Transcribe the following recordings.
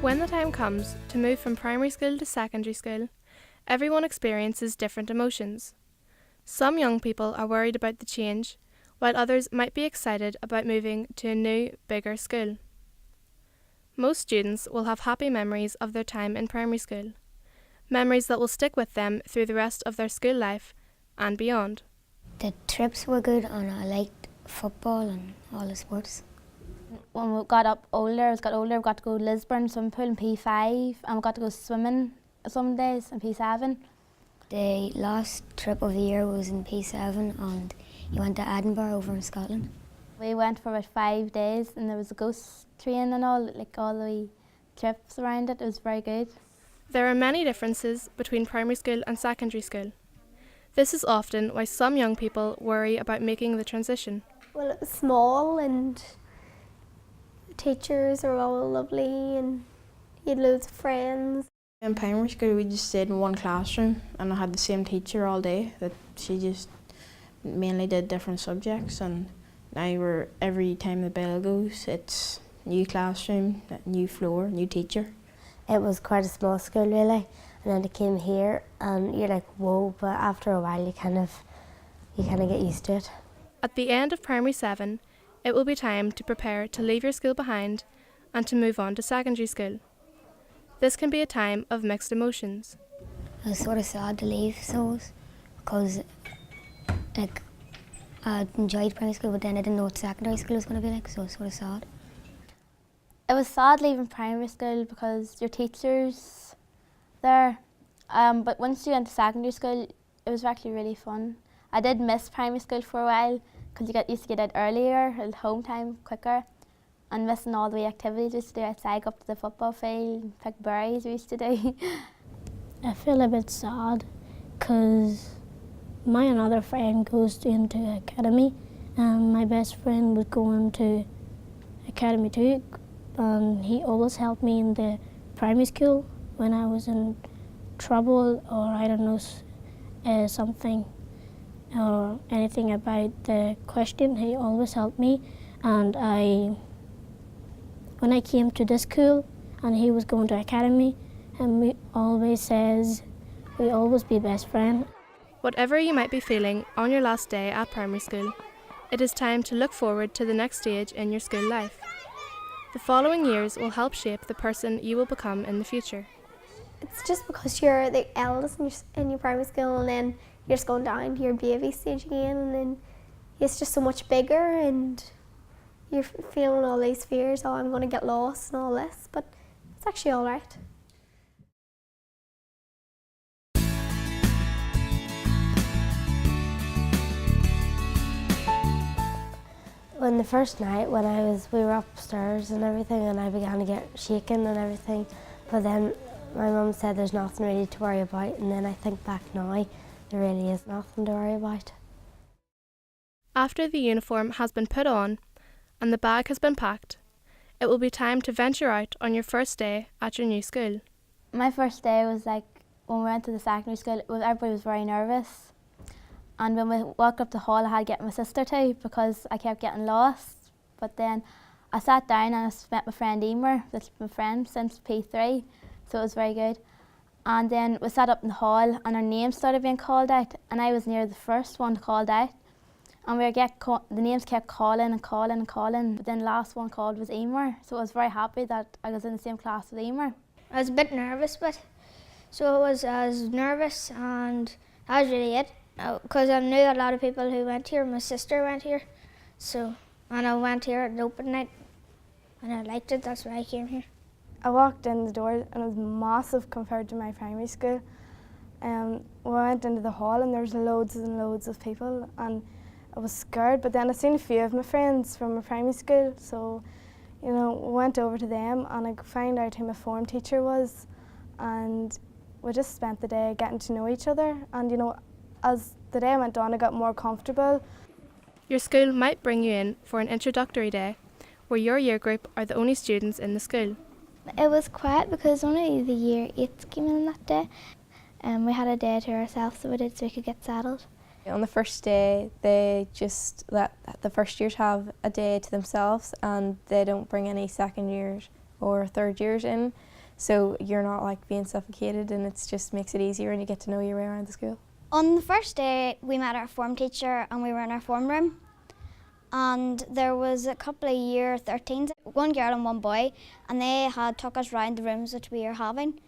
When the time comes to move from primary school to secondary school, everyone experiences different emotions. Some young people are worried about the change, while others might be excited about moving to a new, bigger school. Most students will have happy memories of their time in primary school, memories that will stick with them through the rest of their school life and beyond. The trips were good and I liked football and all the sports. When we got older, we got to go to Lisburn swimming pool in P5 and we got to go swimming some days in P7. The last trip of the year was in P7 and you went to Edinburgh over in Scotland. We went for about 5 days and there was a ghost train and all the wee trips around it. It was very good. There are many differences between primary school and secondary school. This is often why some young people worry about making the transition. Well, it was small and teachers are all lovely and you had loads of friends. In primary school we just stayed in one classroom and I had the same teacher all day, that she just mainly did different subjects, and now every time the bell goes it's new classroom, new floor, new teacher. It was quite a small school really, and then it came here and you're like whoa, but after a while you kind of get used to it. At the end of primary 7, it will be time to prepare to leave your school behind and to move on to secondary school. This can be a time of mixed emotions. I was sort of sad to leave schools because I enjoyed primary school, but then I didn't know what secondary school was going to be like, so I was sort of sad. It was sad leaving primary school because your teachers there, but once you went to secondary school, it was actually really fun. I did miss primary school for a while because you used to get out earlier, at home time quicker, and missing all the activities we used to do outside, go up to the football field, pick berries we used to do. I feel a bit sad because my another friend goes into academy and my best friend was going to academy too, and he always helped me in the primary school when I was in trouble or I don't know something or anything about the question. He always helped me, and when I came to this school and he was going to academy, and we always says we always be best friend. Whatever you might be feeling on your last day at primary school, it is time to look forward to the next stage in your school life. The following years will help shape the person you will become in the future. It's just because you're the eldest in your primary school and then you're just going down to your baby stage again, and then it's just so much bigger and you're feeling all these fears, oh I'm going to get lost and all this, but it's actually all right. When the first night we were upstairs and everything, and I began to get shaken and everything, but then my mum said there's nothing really to worry about, and then I think back now, there really is nothing to worry about. After the uniform has been put on and the bag has been packed, it will be time to venture out on your first day at your new school. My first day was like when we went to the secondary school, everybody was very nervous. And when we walked up the hall, I had to get my sister too because I kept getting lost. But then I sat down and I met my friend Emer, that's my friend since P3, so it was very good. And then we sat up in the hall and our names started being called out, and I was near the first one called out. And the names kept calling and calling and calling, but then the last one called was Emer, so I was very happy that I was in the same class with Emer. I was a bit nervous, I was nervous, and that was really it. Because I knew a lot of people who went here. My sister went here, and I went here at open night, and I liked it. That's why I came here. I walked in the door and it was massive compared to my primary school. We went into the hall and there was loads and loads of people, and I was scared. But then I seen a few of my friends from my primary school, so we went over to them and I found out who my form teacher was, and we just spent the day getting to know each other. And as the day went on, I got more comfortable. Your school might bring you in for an introductory day, where your year group are the only students in the school. It was quiet because only the year 8s came in that day. We had a day to ourselves, so we could get settled. On the first day, they just let the first years have a day to themselves, and they don't bring any second years or third years in. so you're not like being suffocated, and it just makes it easier and you get to know your way around the school. On the first day, we met our form teacher and we were in our form room. And there was a couple of year 13s, one girl and one boy, and they had took us round the rooms that we were having.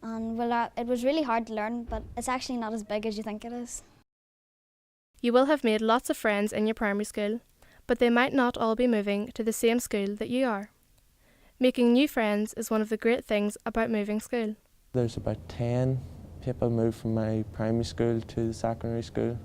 And well, it was really hard to learn, but it's actually not as big as you think it is. You will have made lots of friends in your primary school, but they might not all be moving to the same school that you are. Making new friends is one of the great things about moving school. There's about 10 people moved from my primary school to the secondary school.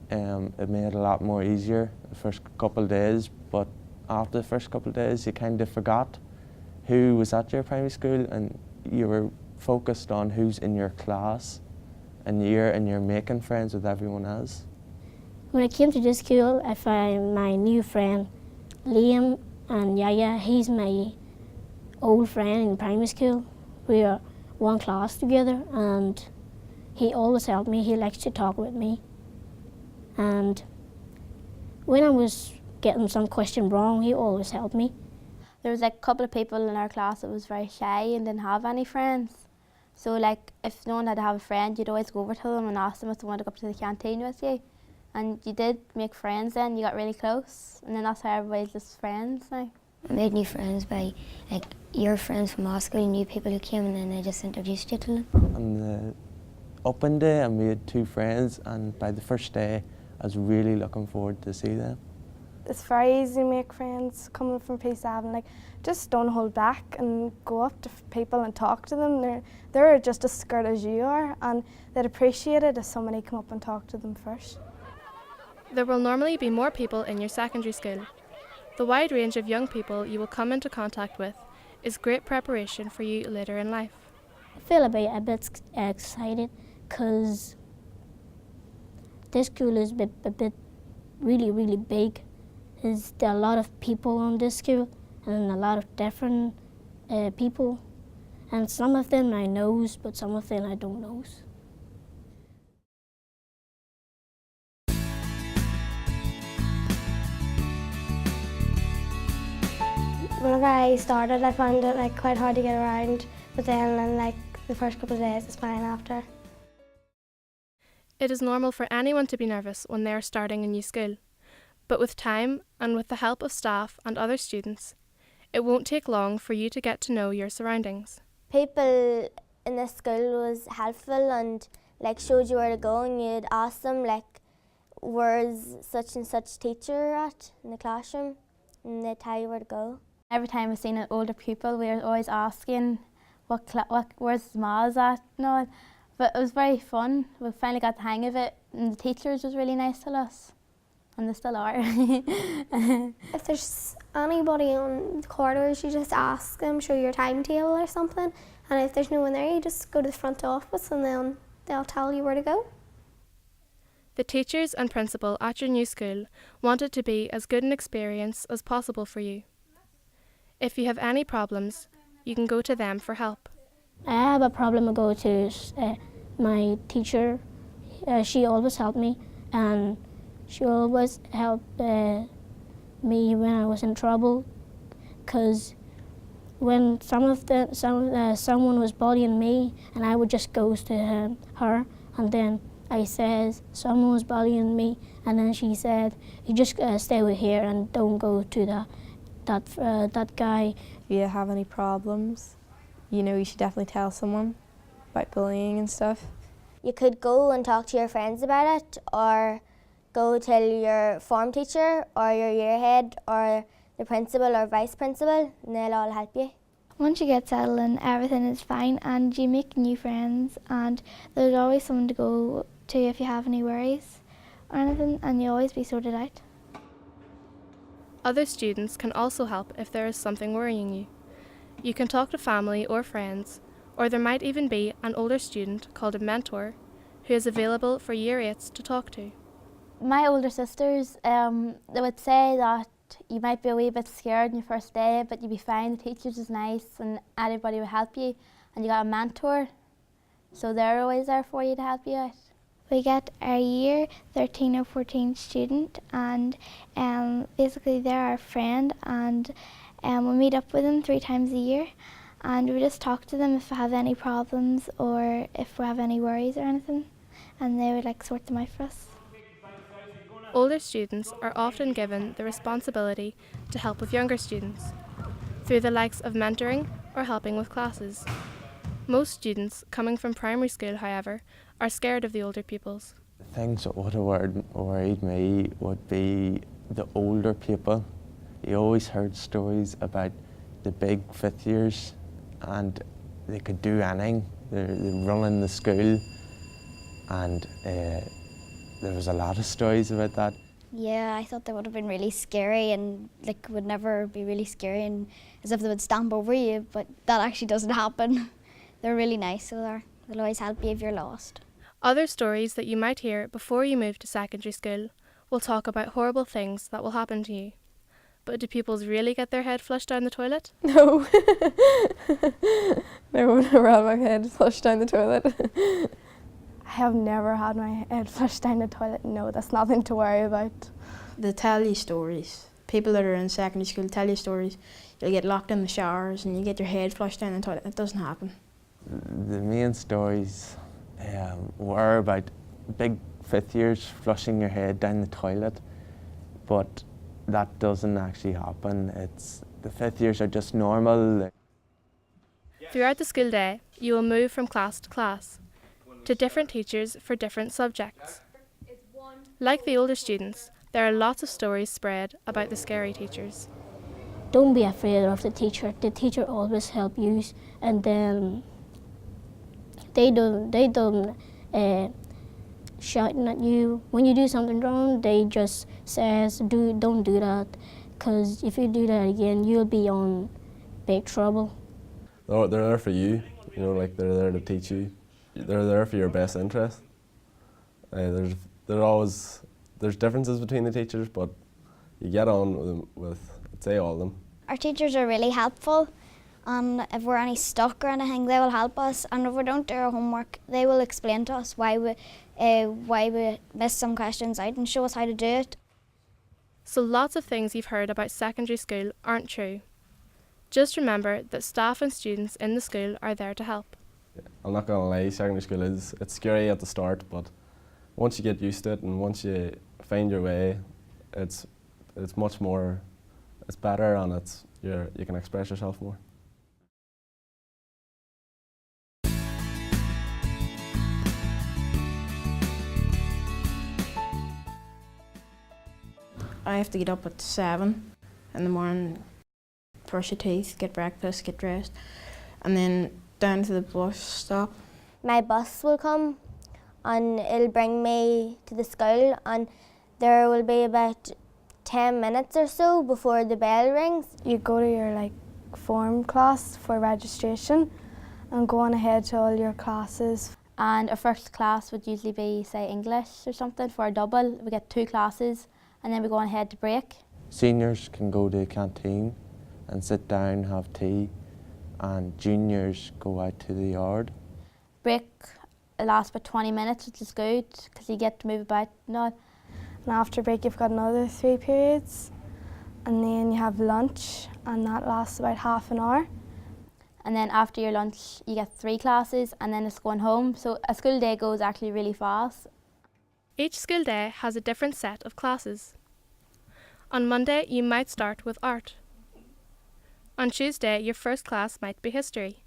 It made it a lot more easier the first couple of days, but after the first couple of days you kind of forgot who was at your primary school and you were focused on who's in your class and you're making friends with everyone else. When I came to this school, I found my new friend Liam and Yaya. He's my old friend in primary school. We are one class together and he always helped me. He likes to talk with me. And when I was getting some question wrong, he always helped me. There was like a couple of people in our class that was very shy and didn't have any friends. So like if no one had to have a friend, you'd always go over to them and ask them if they wanted to go up to the canteen with you. And you did make friends then, you got really close. And then that's how everybody's just friends now. I made new friends by, like, your friends from our school, new people who came and then I just introduced you to them. On the open day I made 2 friends, and by the first day I was really looking forward to see them. It's very easy to make friends coming from P7. Like, just don't hold back and go up to people and talk to them. They're just as scared as you are, and they'd appreciate it if somebody come up and talk to them first. There will normally be more people in your secondary school. The wide range of young people you will come into contact with is great preparation for you later in life. I feel a bit excited because this school is a bit really big. There are a lot of people on this school and a lot of different people, and some of them I knows, but some of them I don't knows. Whenever I started, I found it like quite hard to get around, but then like the first couple of days it's fine after. It is normal for anyone to be nervous when they are starting a new school, but with time and with the help of staff and other students, it won't take long for you to get to know your surroundings. People in this school was helpful and like showed you where to go, and you'd ask them like, where's such and such teacher at in the classroom, and they'd tell you where to go. Every time I've seen an older pupil, we were always asking where's Maz at and all. But it was very fun. We finally got the hang of it, and the teachers was really nice to us, and they still are. If there's anybody on the corridors, you just ask them, show your timetable or something, and if there's no one there, you just go to the front office and then they'll tell you where to go. The teachers and principal at your new school want it to be as good an experience as possible for you. If you have any problems, you can go to them for help. I have a problem, I go to my teacher. She always helped me, and she always helped me when I was in trouble, because when someone was bullying me, and I would just go to her, and then I said someone was bullying me, and then she said, you just stay over here and don't go to that guy. If you have any problems, you know, you should definitely tell someone about bullying and stuff. You could go and talk to your friends about it, or go tell your form teacher or your year head or the principal or vice principal, and they'll all help you. Once you get settled in, everything is fine and you make new friends, and there's always someone to go to if you have any worries or anything, and you'll always be sorted out. Other students can also help if there is something worrying you. You can talk to family or friends, or there might even be an older student called a mentor who is available for year 8s to talk to. My older sisters, they would say that you might be a wee bit scared on your first day, but you'll be fine. The teachers is nice and everybody will help you, and you got a mentor, so they're always there for you to help you out. We get our year 13 or 14 student, and basically they're our friend, and we meet up with them 3 times a year, and we just talk to them if we have any problems or if we have any worries or anything, and they would like sort them out for us. Older students are often given the responsibility to help with younger students, through the likes of mentoring or helping with classes. Most students coming from primary school, however, are scared of the older pupils. Things that would have worried me would be the older people. You always heard stories about the big fifth years and they could do anything. They're running the school, and there was a lot of stories about that. Yeah, I thought they would have been really scary and like would never be really scary and as if they would stamp over you, but that actually doesn't happen. They're really nice, so they'll always help you if you're lost. Other stories that you might hear before you move to secondary school will talk about horrible things that will happen to you. But do pupils really get their head flushed down the toilet? No. I would never have my head flushed down the toilet. I have never had my head flushed down the toilet. No, that's nothing to worry about. They tell you stories. People that are in secondary school tell you stories. You'll get locked in the showers and you get your head flushed down the toilet. It doesn't happen. The main stories were about big fifth years flushing your head down the toilet, but that doesn't actually happen. The fifth years are just normal. Throughout the school day, you will move from class to class, to different teachers for different subjects. Like the older students, there are lots of stories spread about the scary teachers. Don't be afraid of the teacher. The teacher always help you, and then they don't shouting at you. When you do something wrong, they just says, don't do that, because if you do that again, you'll be on big trouble. They're there for you, like they're there to teach you. They're there for your best interest. There's differences between the teachers, but you get on with I'd say all of them. Our teachers are really helpful, and if we're any stuck or anything, they will help us, and if we don't do our homework, they will explain to us why we missed some questions out and show us how to do it. So lots of things you've heard about secondary school aren't true. Just remember that staff and students in the school are there to help. I'm not going to lie, secondary school it's scary at the start, but once you get used to it and once you find your way, it's much more, it's better, and you can express yourself more. I have to get up at 7 in the morning, brush your teeth, get breakfast, get dressed, and then down to the bus stop. My bus will come and it'll bring me to the school, and there will be about 10 minutes or so before the bell rings. You go to your form class for registration and go on ahead to all your classes. And our first class would usually be, say, English or something for a double. We get 2 classes and then we go on ahead to break. Seniors can go to the canteen and sit down, have tea, and juniors go out to the yard. Break lasts about 20 minutes, which is good because you get to move about now. And after break you've got another 3 periods, and then you have lunch, and that lasts about half an hour. And then after your lunch you get 3 classes and then it's going home. So a school day goes actually really fast. Each school day has a different set of classes. On Monday you might start with art. On Tuesday your first class might be history.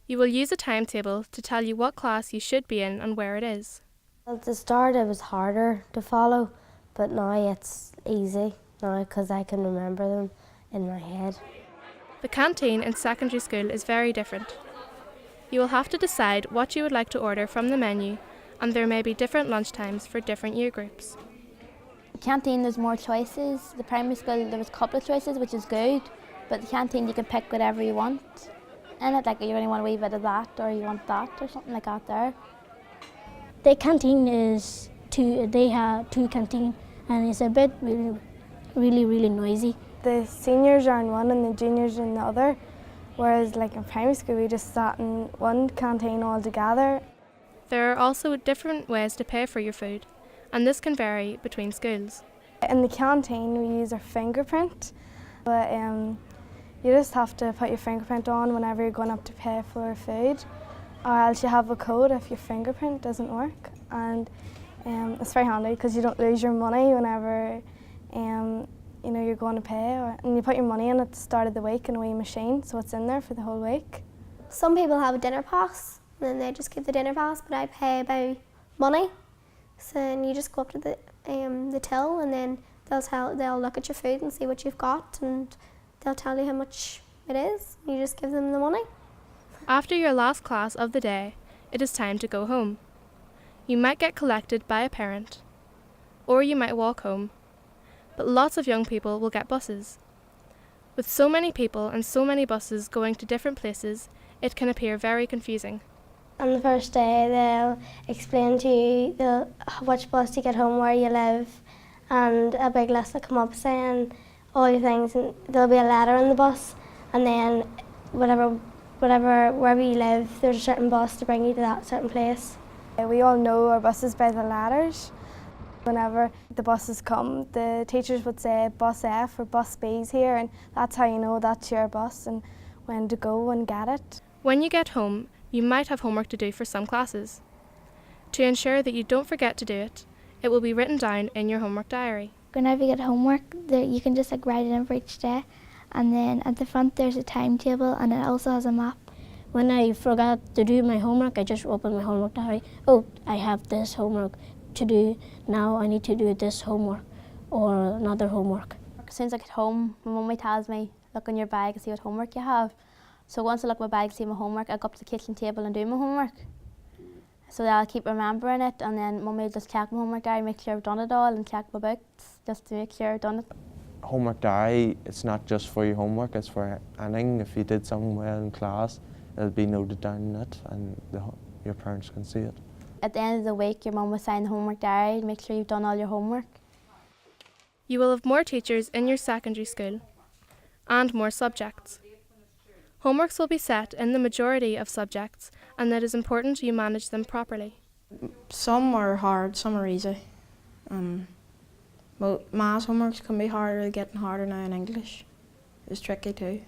You will use a timetable to tell you what class you should be in and where it is. At the start it was harder to follow, but now it's easy now because I can remember them in my head. The canteen in secondary school is very different. You will have to decide what you would like to order from the menu, and there may be different lunchtimes for different year groups. Canteen, there's more choices. The primary school, there was a couple of choices, which is good, but the canteen you can pick whatever you want. And you only want a wee bit of that, or you want that, or something like that there. The canteen is they have 2 canteen, and it's a bit really noisy. The seniors are in one and the juniors in the other, whereas in primary school we just sat in one canteen all together. There are also different ways to pay for your food, and this can vary between schools. In the canteen we use our fingerprint, but You just have to put your fingerprint on whenever you're going up to pay for food, or else you have a code if your fingerprint doesn't work. And it's very handy because you don't lose your money whenever you know, you're going to pay, and you put your money in at the start of the week in a wee machine, so it's in there for the whole week. Some people have a dinner pass, and then they just give the dinner pass, but I pay by money. So then you just go up to the till, and then they'll look at your food and see what you've got, and they'll tell you how much it is. You just give them the money. After your last class of the day, it is time to go home. You might get collected by a parent, or you might walk home, but lots of young people will get buses. With so many people and so many buses going to different places, it can appear very confusing. On the first day, they'll explain to you which bus to get home, where you live, and a big list will come up saying all your things, and there'll be a letter in the bus, and then wherever you live, there's a certain bus to bring you to that certain place. We all know our buses by the letters. Whenever the buses come, the teachers would say bus F or bus B's here, and that's how you know that's your bus and when to go and get it. When you get home, you might have homework to do for some classes. To ensure that you don't forget to do it, it will be written down in your homework diary. Whenever you get homework, you can just write it in for each day, and then at the front there's a timetable, and it also has a map. When I forgot to do my homework, I just open my homework diary. Oh, I have this homework to do. Now I need to do this homework or another homework. As soon as I get home, my mummy tells me, look in your bag and see what homework you have. So once I look in my bag and see my homework, I go up to the kitchen table and do my homework. So that I'll keep remembering it, and then mummy will just check my homework diary, make sure I've done it all, and check my books just to make sure I've done it. Homework diary, it's not just for your homework, it's for anything. If you did something well in class, it'll be noted down in it, and your parents can see it. At the end of the week, your mum will sign the homework diary to make sure you've done all your homework. You will have more teachers in your secondary school and more subjects. Homeworks will be set in the majority of subjects, and it is important you manage them properly. Some are hard, some are easy. Maths homeworks can be harder, getting harder now in English. It's tricky too.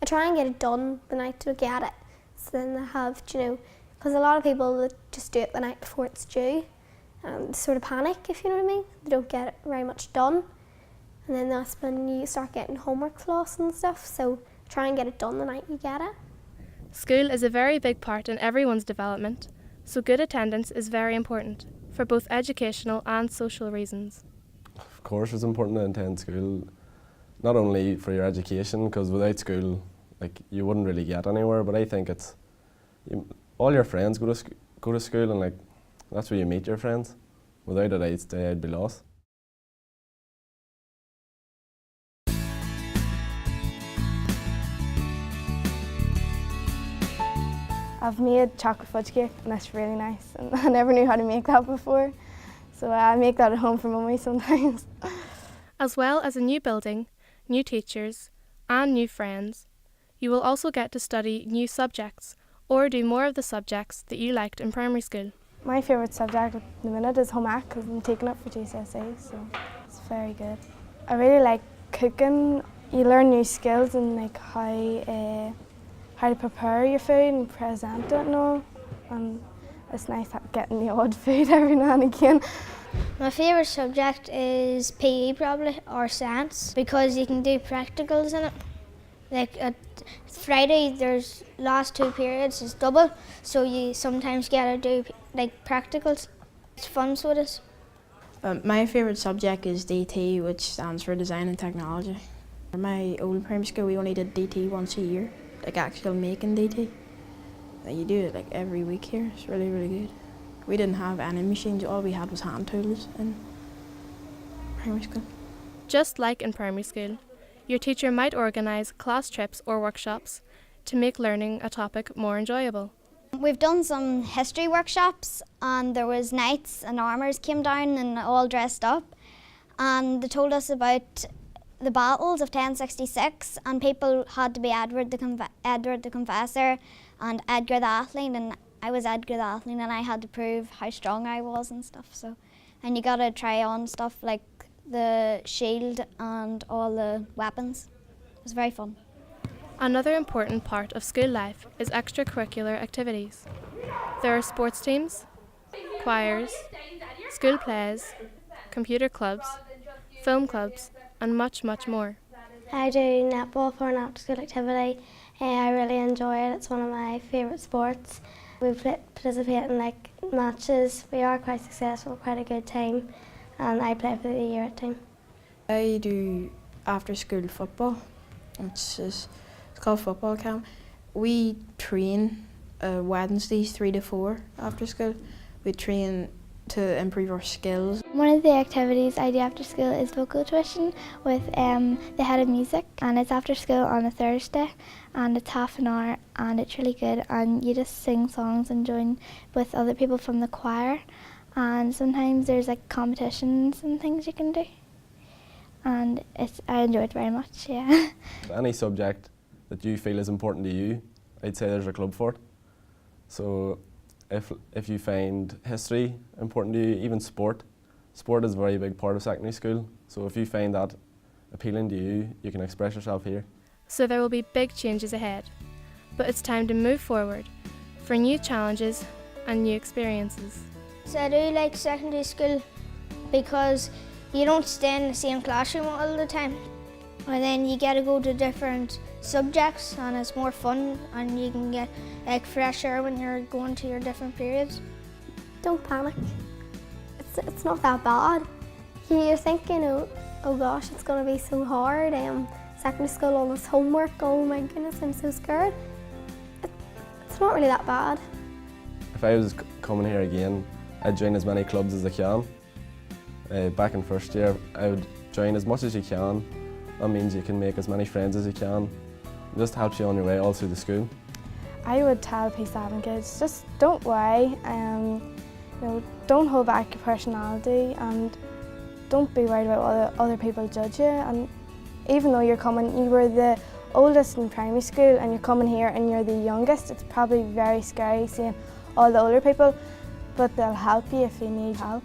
I try and get it done the night to get it, so then they have, because a lot of people would just do it the night before it's due, and sort of panic, if you know what I mean. They don't get it very much done, and then that's when you start getting homework flaws and stuff, so try and get it done the night you get it. School is a very big part in everyone's development, so good attendance is very important for both educational and social reasons. Of course it's important to attend school, not only for your education, because without school you wouldn't really get anywhere, but I think it's all your friends go to school, and that's where you meet your friends. Without it, I'd say I'd be lost. I've made chocolate fudge cake, and that's really nice, and I never knew how to make that before, so I make that at home for mummy sometimes. As well as a new building, new teachers, and new friends, you will also get to study new subjects or do more of the subjects that you liked in primary school. My favourite subject at the minute is home ec, because I'm taking it for GCSE, so it's very good. I really like cooking. You learn new skills and how to prepare your food and present it and all, and it's nice getting the odd food every now and again. My favourite subject is PE probably, or science, because you can do practicals in it. At Friday, there's last 2 periods is double, so you sometimes get to do practicals. It's fun, so it is. My favourite subject is DT, which stands for Design and Technology. In my old primary school, we only did DT once a year, actual making DT. You do it every week here. It's really, really good. We didn't have any machines, all we had was hand tools in primary school. Just like in primary school, your teacher might organise class trips or workshops to make learning a topic more enjoyable. We've done some history workshops, and there was knights and armours came down and all dressed up, and they told us about the battles of 1066, and people had to be Edward the Confessor and Edgar the Atheling, and I was Edgar the Atheling, and I had to prove how strong I was and stuff. And you got to try on stuff like the shield and all the weapons. It was very fun. Another important part of school life is extracurricular activities. There are sports teams, choirs, school plays, computer clubs, film clubs, and much, much more. I do netball for an after-school activity. I really enjoy it. It's one of my favourite sports. We participate in matches. We are quite successful, quite a good team, and I play for the year 8 team. I do after-school football, it's called football camp. We train Wednesdays 3 to 4 after school. We train to improve our skills. One of the activities I do after school is vocal tuition with the head of music, and it's after school on a Thursday, and it's half an hour, and it's really good, and you just sing songs and join with other people from the choir, and sometimes there's competitions and things you can do, and I enjoy it very much, yeah. Any subject that you feel is important to you, I'd say there's a club for it. So if you find history important to you, even sport is a very big part of secondary school. So if you find that appealing to you, you can express yourself here. So there will be big changes ahead, but it's time to move forward for new challenges and new experiences. So I do like secondary school because you don't stay in the same classroom all the time, and then you get to go to different subjects, and it's more fun, and you can get fresh air when you're going to your different periods. Don't panic. It's not that bad. You're thinking, oh gosh, it's going to be so hard. Secondary school, all this homework, oh my goodness, I'm so scared. It's not really that bad. If I was coming here again, I'd join as many clubs as I can. Back in first year, I would join as much as you can. That means you can make as many friends as you can. It just helps you on your way all through the school. I would tell P7 kids, just don't worry, don't hold back your personality, and don't be worried about what other people judge you. And even though you were the oldest in primary school and you're coming here and you're the youngest, it's probably very scary seeing all the older people, but they'll help you if you need help.